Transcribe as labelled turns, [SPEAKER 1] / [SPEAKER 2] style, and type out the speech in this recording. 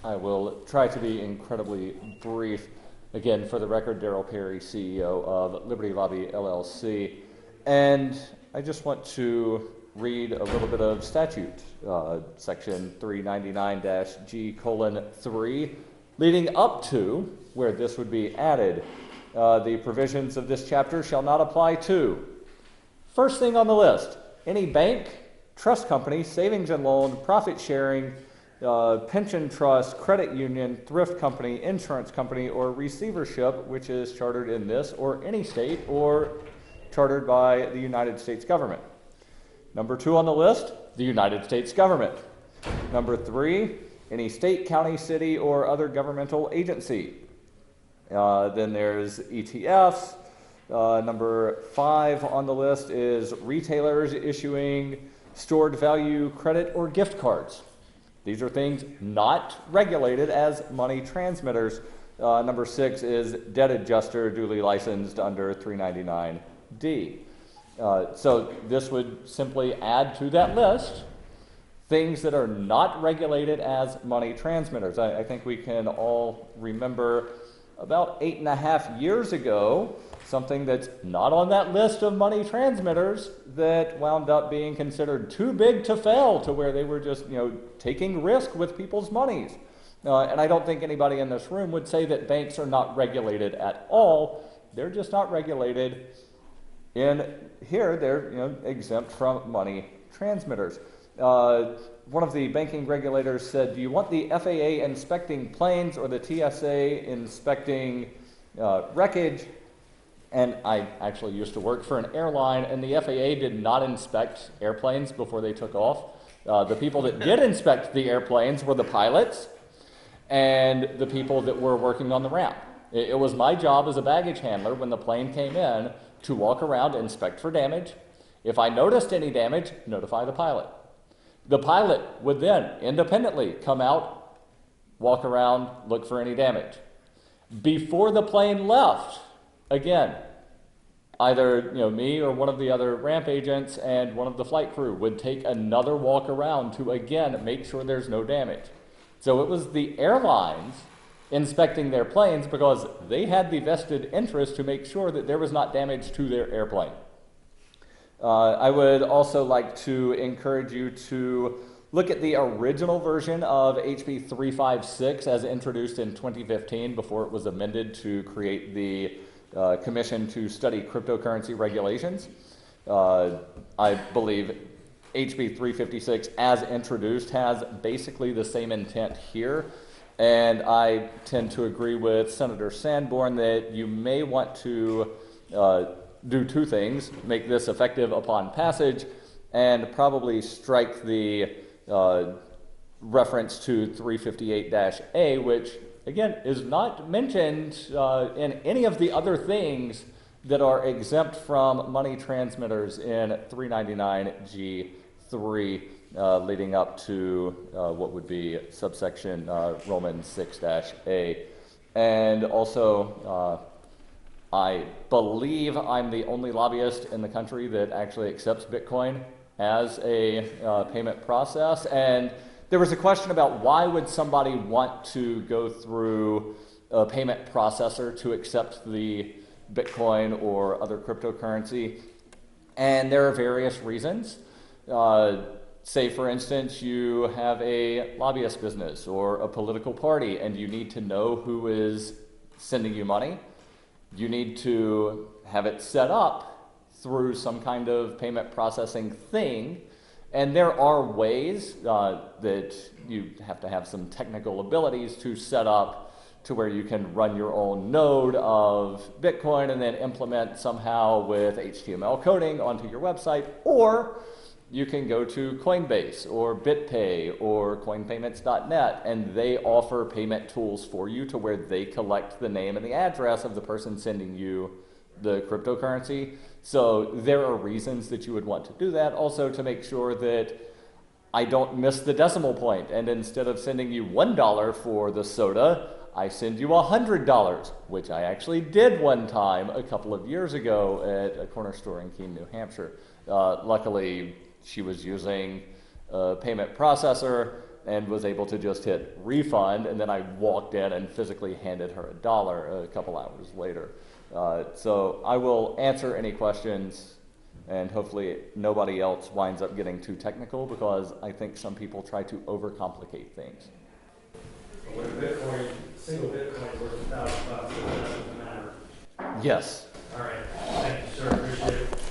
[SPEAKER 1] I will try to be incredibly brief. Again, for the record, Darryl Perry, CEO of Liberty Lobby LLC. And I just want to read a little bit of statute, section 399-G:3, leading up to where this would be added. The provisions of this chapter shall not apply to. First thing on the list, any bank, trust company, savings and loan, profit sharing, pension trust, credit union, thrift company, insurance company, or receivership which is chartered in this or any state or chartered by the United States government. Number 2 on the list, the United States government. Number 3, any state, county, city, or other governmental agency. Then there's ETFs. Number 5 on the list is retailers issuing stored value credit or gift cards. These are things not regulated as money transmitters. Number 6 is debt adjuster duly licensed under 399D. So this would simply add to that list things that are not regulated as money transmitters. I think we can all remember about 8.5 years ago, something that's not on that list of money transmitters that wound up being considered too big to fail, to where they were just, taking risk with people's monies. And I don't think anybody in this room would say that banks are not regulated at all. They're just not regulated in here. They're exempt from money transmitters. One of the banking regulators said, do you want the FAA inspecting planes or the TSA inspecting wreckage? And I actually used to work for an airline, and the FAA did not inspect airplanes before they took off. The people that did inspect the airplanes were the pilots and the people that were working on the ramp. It was my job as a baggage handler when the plane came in to walk around, inspect for damage. If I noticed any damage, notify the pilot. The pilot would then independently come out, walk around, look for any damage. Before the plane left, again, either me or one of the other ramp agents and one of the flight crew would take another walk around to again make sure there's no damage. So it was the airlines inspecting their planes because they had the vested interest to make sure that there was not damage to their airplane. I would also like to encourage you to look at the original version of HB436 as introduced in 2015 before it was amended to create the Commission to Study Cryptocurrency Regulations. I believe HB436 as introduced has basically the same intent here, and I tend to agree with Senator Sanborn that you may want to do 2 things: make this effective upon passage and probably strike the reference to 358-A, which again is not mentioned in any of the other things that are exempt from money transmitters in 399G:3, leading up to what would be subsection Roman 6-A. And also, I believe I'm the only lobbyist in the country that actually accepts Bitcoin as a payment process. And there was a question about why would somebody want to go through a payment processor to accept the Bitcoin or other cryptocurrency. And there are various reasons. Say, for instance, you have a lobbyist business or a political party and you need to know who is sending you money. You need to have it set up through some kind of payment processing thing. And there are ways that you have to have some technical abilities to set up to where you can run your own node of Bitcoin and then implement somehow with HTML coding onto your website, or you can go to Coinbase or BitPay or coinpayments.net, and they offer payment tools for you to where they collect the name and the address of the person sending you the cryptocurrency. So there are reasons that you would want to do that. Also, to make sure that I don't miss the decimal point, and instead of sending you $1 for the soda, I send you $100, which I actually did one time a couple of years ago at a corner store in Keene, New Hampshire. Luckily, she was using a payment processor and was able to just hit refund, and then I walked in and physically handed her $1 a couple hours later. So I will answer any questions, and hopefully nobody else winds up getting too technical, because I think some people try to overcomplicate things.
[SPEAKER 2] When a Bitcoin, single Bitcoin is worth $1,000, it doesn't matter.
[SPEAKER 1] Yes.
[SPEAKER 2] All right. Thank you, sir. Appreciate it.